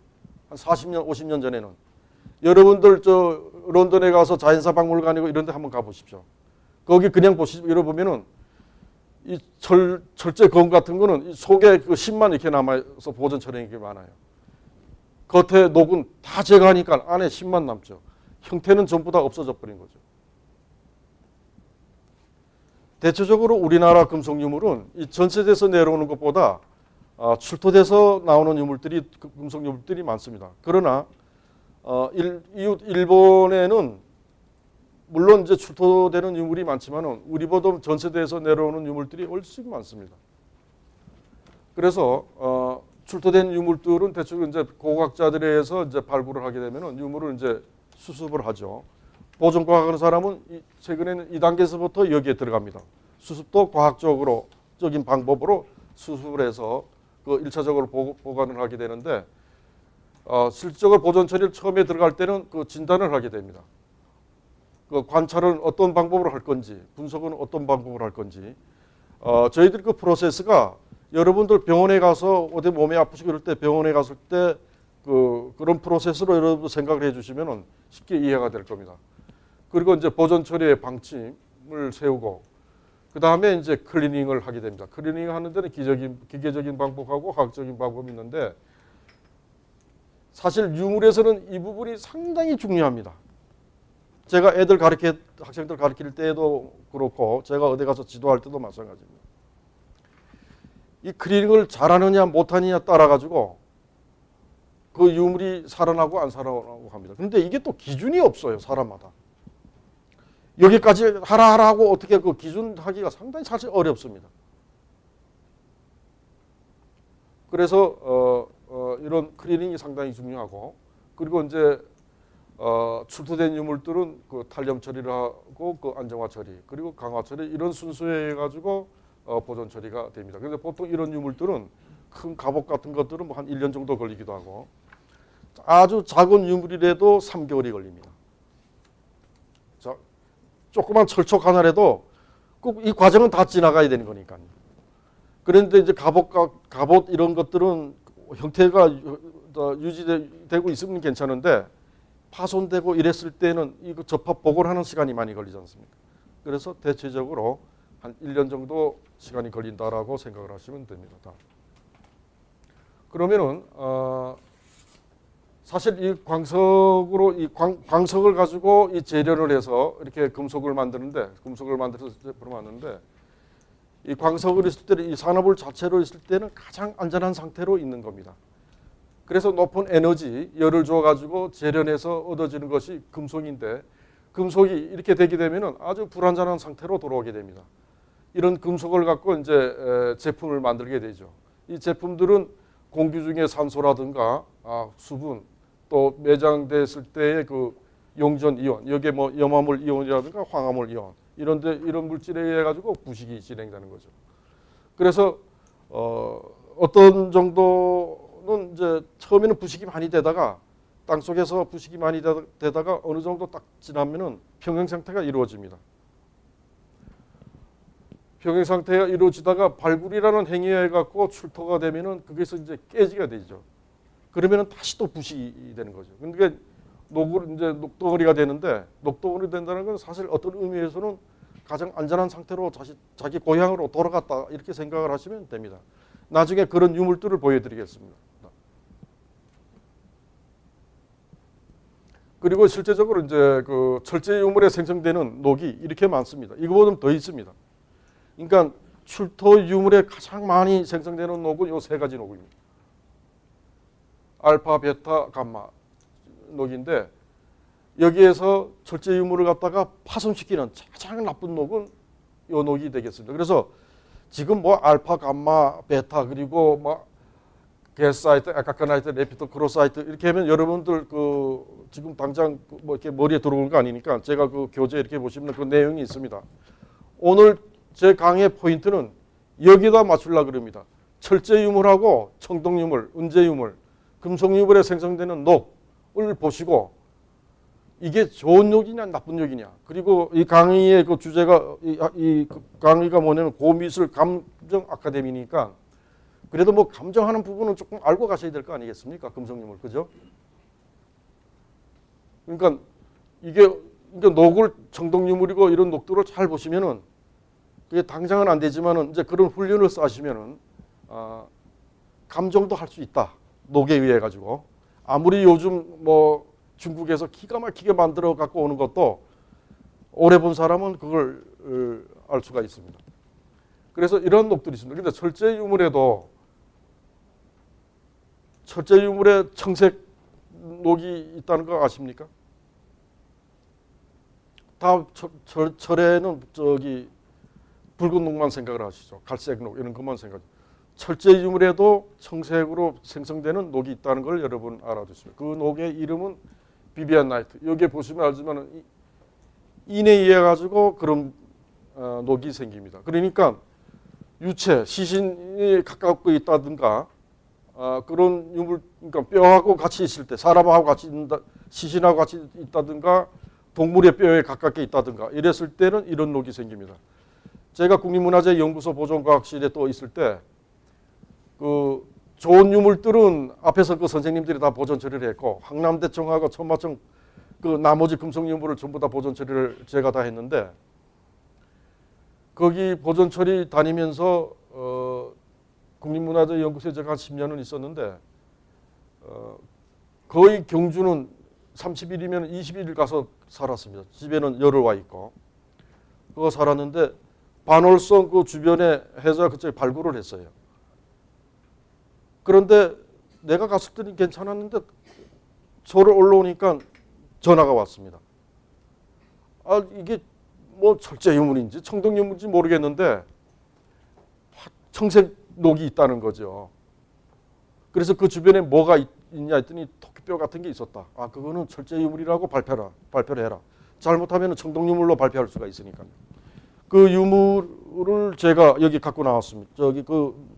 한 40년, 50년 전에는 여러분들 저 런던에 가서 자연사 박물관이고 이런 데 한번 가보십시오. 거기 그냥 열어보면은 이 철제 검 같은 거는 속에 그 심만 이렇게 남아서 보존 처리하는 게 많아요. 겉에 녹은 다 제거하니까 안에 심만 남죠. 형태는 전부 다 없어져 버린 거죠. 대체적으로 우리나라 금속 유물은 이 전세돼서 내려오는 것보다 출토돼서 나오는 유물들이 금속 유물들이 많습니다. 그러나 이웃 일본에는 물론 이제 출토되는 유물이 많지만은 우리보다 전세돼서 내려오는 유물들이 훨씬 많습니다. 그래서 출토된 유물들은 대충 이제 고고학자들에 의해서 이제 발굴을 하게 되면은 유물을 이제 수습을 하죠. 보존과학하는 사람은 최근에는 2단계에서부터 여기에 들어갑니다. 수습도 과학적인 방법으로 수습을 해서 그 1차적으로 보관을 하게 되는데 실적으로 보존 처리를 처음에 들어갈 때는 그 진단을 하게 됩니다. 그 관찰은 어떤 방법으로 할 건지, 분석은 어떤 방법으로 할 건지. 저희들 그 프로세스가 여러분들 병원에 가서 어디 몸이 아프시고 이럴 때 병원에 갔을 때 그런 프로세스로 여러분들 생각을 해주시면 쉽게 이해가 될 겁니다. 그리고 이제 보존 처리의 방침을 세우고 그 다음에 이제 클리닝을 하게 됩니다. 클리닝 하는 데는 기계적인 방법하고 과학적인 방법이 있는데 사실 유물에서는 이 부분이 상당히 중요합니다. 제가 학생들 가르칠 때도 그렇고 제가 어디 가서 지도할 때도 마찬가지입니다. 이 클리닝을 잘하느냐 못하느냐 따라 가지고 그 유물이 살아나고 안 살아나고 합니다. 그런데 이게 또 기준이 없어요. 사람마다. 여기까지 하라 하고 어떻게 그 기준하기가 상당히 사실 어렵습니다. 그래서 이런 클리닝이 상당히 중요하고 그리고 이제 출토된 유물들은 그 탄렴 처리를 하고 그 안정화 처리 그리고 강화 처리 이런 순서에 가지고 보존 처리가 됩니다. 그런데 보통 이런 유물들은 큰 갑옷 같은 것들은 뭐 한 1년 정도 걸리기도 하고 아주 작은 유물이라도 3개월이 걸립니다. 자, 조그만 철촉 하나라도 꼭 이 과정은 다 지나가야 되는 거니까요. 그런데 이제 갑옷 이런 것들은 형태가 유지되고 있으면 괜찮은데 파손되고 이랬을 때는 이거 접합 복원하는 시간이 많이 걸리지 않습니까? 그래서 대체적으로 한 1년 정도 시간이 걸린다라고 생각을 하시면 됩니다. 그러면은 사실 이 광석으로 광석을 가지고 이 재련을 해서 이렇게 금속을 만들어서 만드는데 이 광석을 있을 때는 이 산업을 자체로 있을 때는 가장 안전한 상태로 있는 겁니다. 그래서 높은 에너지, 열을 줘가지고 재련해서 얻어지는 것이 금속인데 금속이 이렇게 되게 되면은 아주 불안전한 상태로 돌아오게 됩니다. 이런 금속을 갖고 이제 제품을 만들게 되죠. 이 제품들은 공기 중에 산소라든가 수분 또 매장됐을 때의 그 용전 이온, 여기에 뭐 염화물 이온이라든가 황화물 이온 이런 물질에 의해 가지고 부식이 진행되는 거죠. 그래서 어떤 정도는 이제 처음에는 부식이 많이 되다가 땅 속에서 부식이 많이 되다가 어느 정도 딱 지나면은 평형 상태가 이루어집니다. 평형 상태가 이루어지다가 발굴이라는 행위에 해 갖고 출토가 되면은 거기서 이제 깨지가 되죠. 그러면은 다시 또 부식이 되는 거죠. 근데 이제 녹덩어리가 되는데, 녹덩어리 된다는 건 사실 어떤 의미에서는 가장 안전한 상태로 자기 고향으로 돌아갔다 이렇게 생각을 하시면 됩니다. 나중에 그런 유물들을 보여드리겠습니다. 그리고 실제적으로 이제 그 철제 유물에 생성되는 녹이 이렇게 많습니다. 이거보다 더 있습니다. 그러니까 출토 유물에 가장 많이 생성되는 녹은 이 세 가지 녹입니다. 알파, 베타, 감마 녹인데 여기에서 철제 유물을 갖다가 파손시키는 가장 나쁜 녹은 이 녹이 되겠습니다. 그래서 지금 뭐 알파, 감마, 베타 그리고 뭐 게사이트, 아카카나이트, 레피토, 크로사이트 이렇게 하면 여러분들 그 지금 당장 뭐 이렇게 머리에 들어오는 거 아니니까 제가 그 교재 이렇게 보시면 그 내용이 있습니다. 오늘 제 강의 포인트는 여기다 맞추려고 그럽니다. 철제 유물하고 청동 유물, 은재 유물, 금속 유물에 생성되는 녹을 보시고 이게 좋은 욕이냐 나쁜 욕이냐. 그리고 이 강의의 그 주제가 이 강의가 뭐냐면 고미술 감정 아카데미니까 그래도 뭐 감정하는 부분은 조금 알고 가셔야 될 거 아니겠습니까? 금속 유물 그죠? 그러니까 이게 녹을 청동 유물이고 이런 녹들을 잘 보시면은 그게 당장은 안 되지만은 이제 그런 훈련을 쌓으시면은 감정도 할 수 있다. 녹에 의해 가지고 아무리 요즘 뭐 중국에서 기가 막히게 만들어 갖고 오는 것도 오래 본 사람은 그걸 알 수가 있습니다. 그래서 이런 녹들이 있습니다. 근데 철제 유물에도 철제 유물에 청색 녹이 있다는 거 아십니까? 다 철에는 저기 붉은 녹만 생각을 하시죠. 갈색 녹 이런 것만 생각. 철제 유물에도 청색으로 생성되는 녹이 있다는 걸 여러분 알아두시면. 그 녹의 이름은 비비안 나이트. 여기에 보시면 알지만 인에 의해 가지고 그런 녹이 생깁니다. 그러니까 유체, 시신이 가깝고 있다든가 그런 유물, 그러니까 뼈하고 같이 있을 때 사람하고 같이 있다, 시신하고 같이 있다든가 동물의 뼈에 가깝게 있다든가 이랬을 때는 이런 녹이 생깁니다. 제가 국립문화재연구소 보존과학실에 또 있을 때 그 좋은 유물들은 앞에서 그 선생님들이 다 보존 처리를 했고 항남대청하고 천마청 그 나머지 금속 유물을 전부 다 보존 처리를 제가 다 했는데 거기 보존 처리 다니면서 국립문화재연구소에 제가 한 10년은 있었는데 거의 경주는 30일이면 20일 가서 살았습니다. 집에는 열흘 와 있고 그거 살았는데 반월성 그 주변에 해저 그쪽에 발굴을 했어요. 그런데 내가 갔을 때는 괜찮았는데 서울 올라오니까 전화가 왔습니다. 이게 뭐 철제 유물인지 청동 유물인지 모르겠는데 청색 녹이 있다는 거죠. 그래서 그 주변에 뭐가 있냐 했더니 토끼뼈 같은 게 있었다. 그거는 철제 유물이라고 발표를 해라. 잘못하면 청동 유물로 발표할 수가 있으니까. 그 유물을 제가 여기 갖고 나왔습니다. 저기 그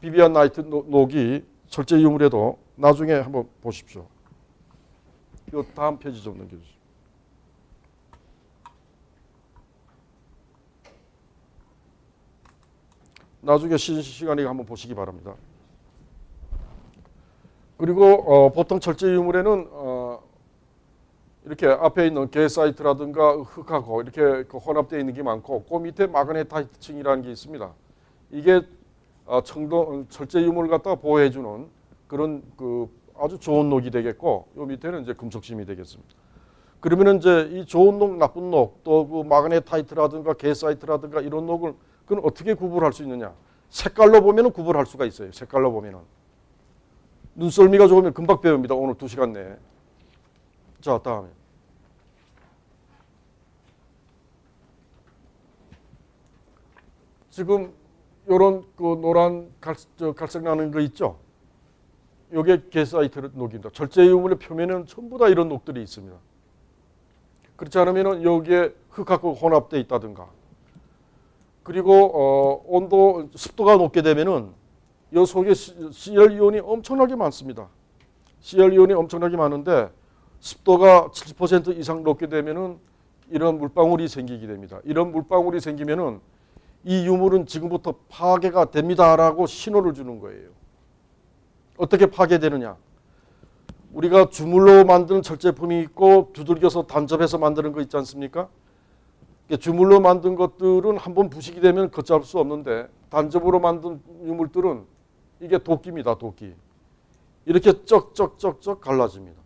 비비안 나이트 녹이 철제 유물에도 나중에 한번 보십시오. 이 다음 페이지 좀 넘겨주십시오. 나중에 쉬는 시간에 한번 보시기 바랍니다. 그리고 보통 철제 유물에는 이렇게 앞에 있는 게사이트라든가 흙하고 이렇게 혼합되어 있는 게 많고 그 밑에 마그네타이트층이라는 게 있습니다. 이게 철제 유물을 갖다가 보호해주는 그런 그 아주 좋은 녹이 되겠고 요 밑에는 이제 금속심이 되겠습니다. 그러면은 이제 이 좋은 녹, 나쁜 녹, 또 그 마그네타이트라든가 게사이트라든가 이런 녹을 그건 어떻게 구분할 수 있느냐? 색깔로 보면은 구분할 수가 있어요. 색깔로 보면은 눈썰미가 좋으면 금방 배웁니다. 오늘 2시간 내에. 자, 다음에. 지금 요런 그 노란 갈색 나는 거 있죠? 요게 게사이트 녹입니다. 철제 유물의 표면에는 전부 다 이런 녹들이 있습니다. 그렇지 않으면 여기에 흙하고 혼합되어 있다든가. 그리고 온도, 습도가 높게 되면은 이 속에 Cl 이온이 엄청나게 많습니다. Cl 이온이 엄청나게 많은데 습도가 70% 이상 높게 되면은 이런 물방울이 생기게 됩니다. 이런 물방울이 생기면은 이 유물은 지금부터 파괴가 됩니다라고 신호를 주는 거예요. 어떻게 파괴되느냐? 우리가 주물로 만드는 철제품이 있고 두들겨서 단접해서 만드는 거 있지 않습니까? 주물로 만든 것들은 한번 부식이 되면 걷잡을 수 없는데 단접으로 만든 유물들은 이게 도끼입니다. 도끼. 이렇게 쩍쩍쩍쩍 갈라집니다.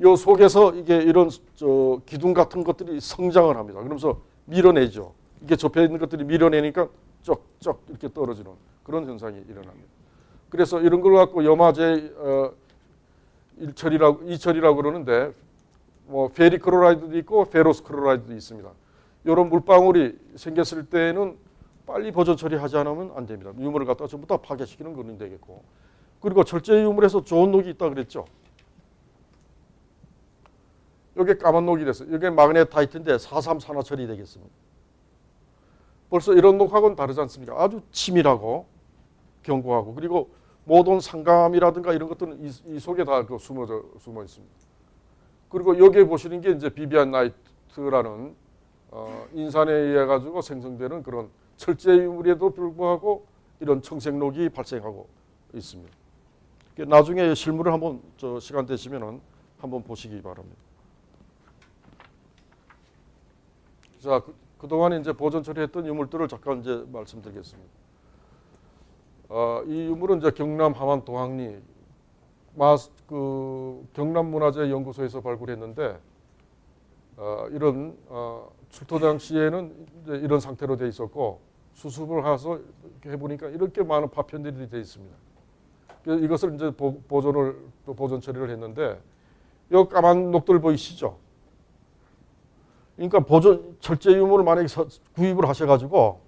이 속에서 이게 이런 기둥 같은 것들이 성장을 합니다. 그러면서 밀어내죠. 이게 접혀 있는 것들이 밀어내니까 쩍쩍 이렇게 떨어지는 그런 현상이 일어납니다. 그래서 이런 걸 갖고 염화제 이철이라고 그러는데 뭐 페리크로라이드도 있고 페로스 크로라이드도 있습니다. 이런 물방울이 생겼을 때는 빨리 보존 처리하지 않으면 안 됩니다. 유물을 갖다 전부 다 파괴시키는 것이 되겠고. 그리고 철제 유물에서 좋은 녹이 있다 그랬죠. 이게 까만 녹이 됐어요. 이게 마그네타이트인데 4,3 산화철이 되겠습니다. 벌써 이런 녹하고는 다르지 않습니까? 아주 치밀하고 견고하고 그리고 모든 상감이라든가 이런 것들은 이 속에 다 숨어 있습니다. 그리고 여기에 보시는 게 이제 비비안 나이트라는 인산에 의해 가지고 생성되는 그런 철제 유물에도 불구하고 이런 청색록이 발생하고 있습니다. 나중에 실물을 한번 시간 되시면은 한번 보시기 바랍니다. 자, 그동안 이제 보존 처리했던 유물들을 잠깐 이제 말씀드리겠습니다. 이 유물은 이제 경남 함안 동학리 경남문화재연구소에서 발굴했는데 이런 출토 당시에는 이제 이런 상태로 돼 있었고 수습을 해서 해보니까 이렇게 많은 파편들이 돼 있습니다. 그래서 이것을 이제 보존 처리를 했는데 이 까만 녹들 보이시죠? 그러니까 철제 유물을 만약에 구입을 하셔가지고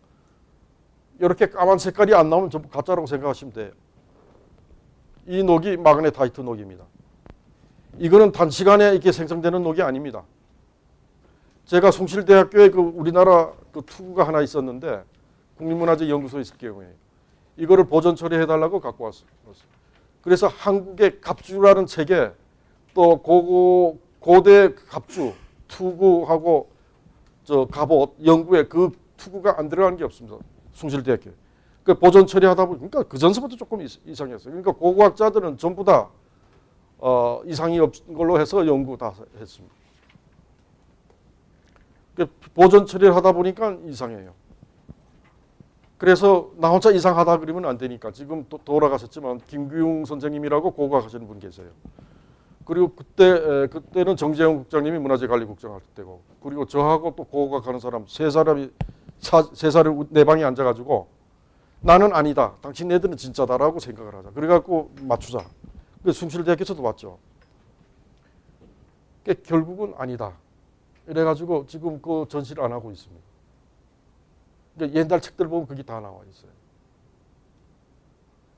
이렇게 까만 색깔이 안 나오면 전부 가짜라고 생각하시면 돼요. 이 녹이 마그네타이트 녹입니다. 이거는 단시간에 이렇게 생성되는 녹이 아닙니다. 제가 숭실대학교에 우리나라 투구가 하나 있었는데 국립문화재연구소에 있을 경우에 이거를 보존 처리해달라고 갖고 왔어요. 그래서 한국의 갑주라는 책에 또 고대 갑주 투구하고 갑옷 연구에 그 투구가 안 들어가는 게 없습니다. 숭실대학교. 그 보존 처리하다 보니까 그 전서부터 조금 이상했어요. 그러니까 고고학자들은 전부 다 이상이 없는 걸로 해서 연구 다 했습니다. 보존 처리를 하다 보니까 이상해요. 그래서 나 혼자 이상하다 그러면 안 되니까 지금 또 돌아가셨지만 김규웅 선생님이라고 고고학하시는 분 계세요. 그리고 그때는 정재영 국장님이 문화재관리국장 할 때고 그리고 저하고 또 고고학하는 사람 세 사람이 내 방에 앉아가지고 나는 아니다. 당신네들은 진짜다라고 생각을 하자. 그래갖고 맞추자. 그래서 숭실대학교에서도 맞죠. 결국은 아니다. 이래가지고 지금 그 전시를 안 하고 있습니다. 그러니까 옛날 책들 보면 그게 다 나와 있어요.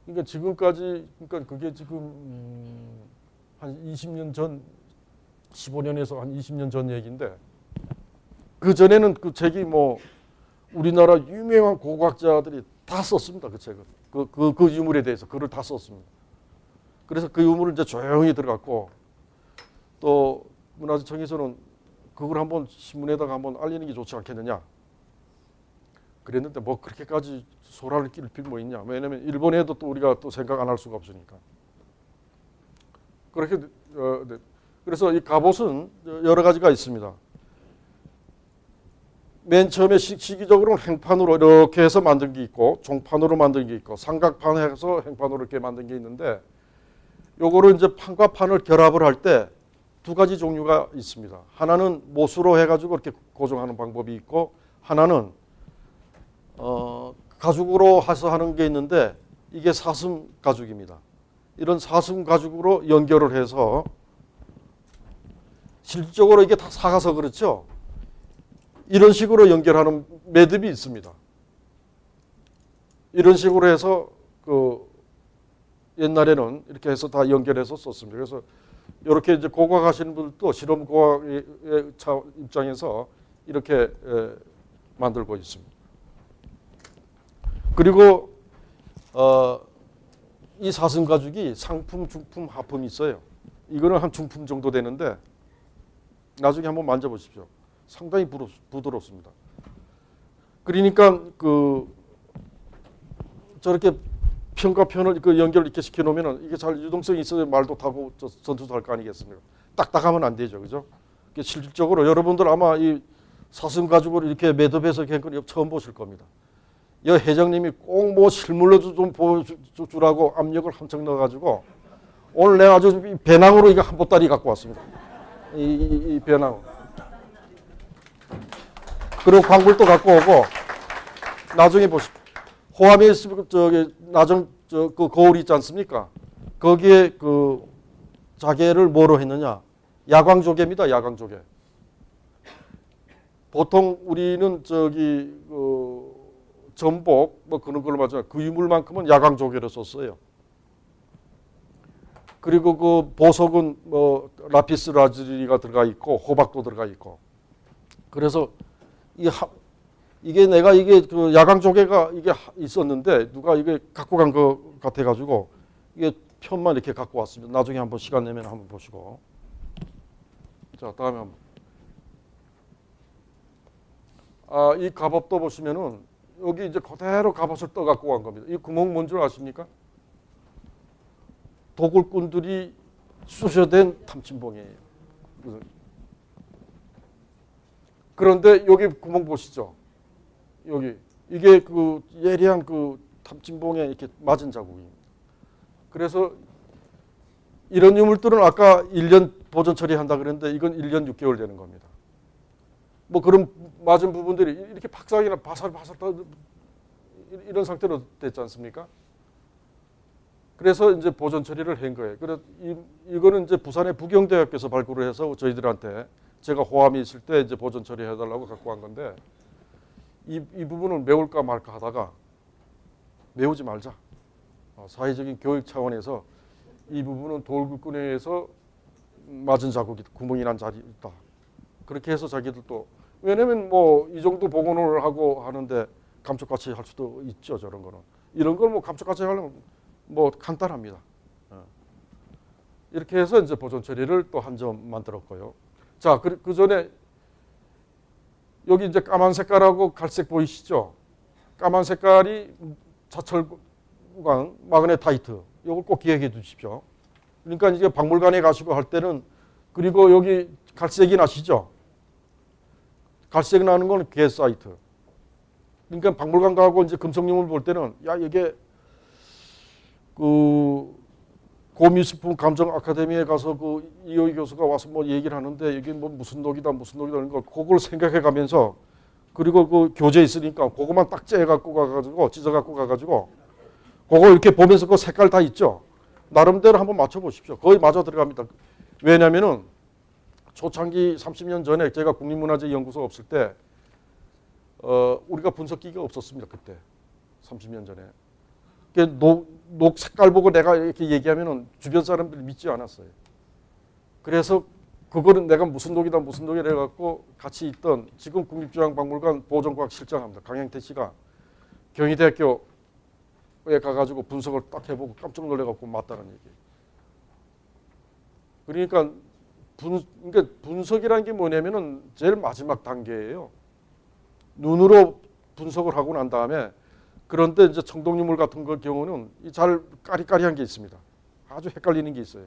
그러니까 지금까지 그러니까 그게 지금 한 20년 전 15년에서 한 20년 전 얘기인데 그 전에는 그 책이 뭐 우리나라 유명한 고고학자들이 다 썼습니다. 그 책을. 그 유물에 대해서 글을 다 썼습니다. 그래서 그 유물을 이제 조용히 들어갔고 또 문화재청에서는 그걸 한번 신문에다가 한번 알리는 게 좋지 않겠느냐. 그랬는데 뭐 그렇게까지 소란을 끼칠 필요 뭐 있냐. 왜냐하면 일본에도 또 우리가 또 생각 안 할 수가 없으니까. 그렇게 네. 그래서 이 갑옷은 여러 가지가 있습니다. 맨 처음에 시기적으로는 행판으로 이렇게 해서 만든 게 있고 종판으로 만든 게 있고 삼각판 해서 행판으로 이렇게 만든 게 있는데 요거를 이제 판과 판을 결합을 할 때 두 가지 종류가 있습니다. 하나는 못으로 해가지고 이렇게 고정하는 방법이 있고 하나는 가죽으로 해서 하는 게 있는데 이게 사슴 가죽입니다. 이런 사슴 가죽으로 연결을 해서 실질적으로 이게 다 사가서 그렇죠. 이런 식으로 연결하는 매듭이 있습니다. 이런 식으로 해서 옛날에는 이렇게 해서 다 연결해서 썼습니다. 그래서 이렇게 이제 고고학하시는 분들도 실험 고고학의 입장에서 이렇게 만들고 있습니다. 그리고 이 사슴 가죽이 상품, 중품, 하품이 있어요. 이거는 한 중품 정도 되는데 나중에 한번 만져보십시오. 상당히 부드럽습니다. 그러니까 저렇게 편과 편을 연결을 이렇게 시켜놓으면 이게 잘 유동성이 있어야 말도 타고 전투도 할 거 아니겠습니까? 딱딱하면 안 되죠, 그죠? 실질적으로 여러분들 아마 이 사슴 가죽으로 이렇게 매듭해서 캔 건 처음 보실 겁니다. 여 회장님이 꼭 뭐 실물로 좀 보여주라고 압력을 한층 넣어가지고 오늘 내가 아주 배낭으로 이거 한 보따리 갖고 왔습니다. 이 배낭. 그리고 광불도 갖고 오고 나중에 보십시오. 호암에 저기 나정 그 거울 있지 않습니까? 거기에 그 자개를 뭐로 했느냐? 야광조개입니다. 야광조개. 보통 우리는 저기 전복 뭐 그런 걸로 맞아요. 그 유물만큼은 야광조개를 썼어요. 그리고 그 보석은 뭐 라피스 라즈리가 들어가 있고 호박도 들어가 있고. 그래서 이게 내가 이게 그 야광조개가 이게 있었는데 누가 이게 갖고 간 거 같아 가지고 이게 편만 이렇게 갖고 왔습니다. 나중에 한번 시간 내면 한번 보시고. 자, 다음에 한번. 이 갑옷도 보시면은 여기 이제 그대로 갑옷을 떠 갖고 간 겁니다. 이 구멍 뭔 줄 아십니까? 도굴꾼들이 쑤셔댄 탐침봉이에요. 그런데 여기 구멍 보시죠. 여기 이게 그 예리한 그 탐침봉에 이렇게 맞은 자국입니다. 그래서 이런 유물들은 아까 1년 보존 처리한다 그랬는데 이건 1년 6개월 되는 겁니다. 뭐 그런 맞은 부분들이 이렇게 박살이나 바살바살 이런 상태로 됐지 않습니까? 그래서 이제 보존 처리를 한 거예요. 그래서 이거는 이제 부산의 부경대학교에서 발굴을 해서 저희들한테 제가 호암이 있을 때 이제 보존 처리해달라고 갖고 간 건데 이 부분을 메울까 말까 하다가 메우지 말자. 사회적인 교육 차원에서 이 부분은 돌굴꾼에서 맞은 자국이 구멍이 난 자리 있다. 그렇게 해서 자기들도 왜냐면 뭐 이 정도 복원을 하고 하는데 감쪽같이 할 수도 있죠. 저런 거는 이런 걸 뭐 감쪽같이 하려면 뭐 간단합니다. 이렇게 해서 이제 보존 처리를 또 한 점 만들었고요. 자, 그 전에 여기 이제 까만 색깔하고 갈색 보이시죠? 까만 색깔이 자철광 마그네타이트. 이걸 꼭 기억해 두십시오. 그러니까 이제 박물관에 가시고 할 때는 그리고 여기 갈색이 나시죠? 갈색 나는 건 게사이트. 그러니까 박물관 가고 이제 금속유물 볼 때는 야 이게 그 고미술품 감정 아카데미에 가서 그 이호희 교수가 와서 뭐 얘기를 하는데 이게 뭐 무슨 녹이다 이런 걸 그걸 생각해 가면서 그리고 그 교재 있으니까 그거만 딱 째해 갖고 가가지고 찢어 갖고 가가지고 그거 이렇게 보면서 그 색깔 다 있죠. 나름대로 한번 맞춰 보십시오. 거의 맞아 들어갑니다. 왜냐면은 초창기 30년 전에 제가 국립문화재연구소 없을 때 우리가 분석기가 없었습니다. 그때 30년 전에. 녹 색깔 보고 내가 이렇게 얘기하면은 주변 사람들이 믿지 않았어요. 그래서 그거는 내가 무슨 녹이다 해갖고 같이 있던 지금 국립중앙박물관 보존과학 실장합니다. 강행태 씨가 경희대학교에 가가지고 분석을 딱 해보고 깜짝 놀래갖고 맞다는 얘기예요. 그러니까 분석이라는 게 뭐냐면은 제일 마지막 단계예요. 눈으로 분석을 하고 난 다음에 그런데 이제 청동유물 같은 거 경우는 잘 까리까리한 게 있습니다. 아주 헷갈리는 게 있어요.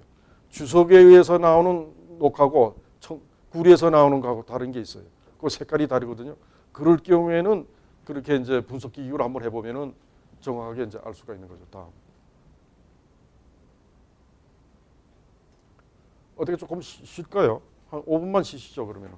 주석에 의해서 나오는 녹하고 구리에서 나오는 거하고 다른 게 있어요. 그 색깔이 다르거든요. 그럴 경우에는 그렇게 이제 분석 기기로 한번 해보면은 정확하게 이제 알 수가 있는 거죠. 다음. 어떻게 조금 쉴까요? 한 5분만 쉬시죠, 그러면은.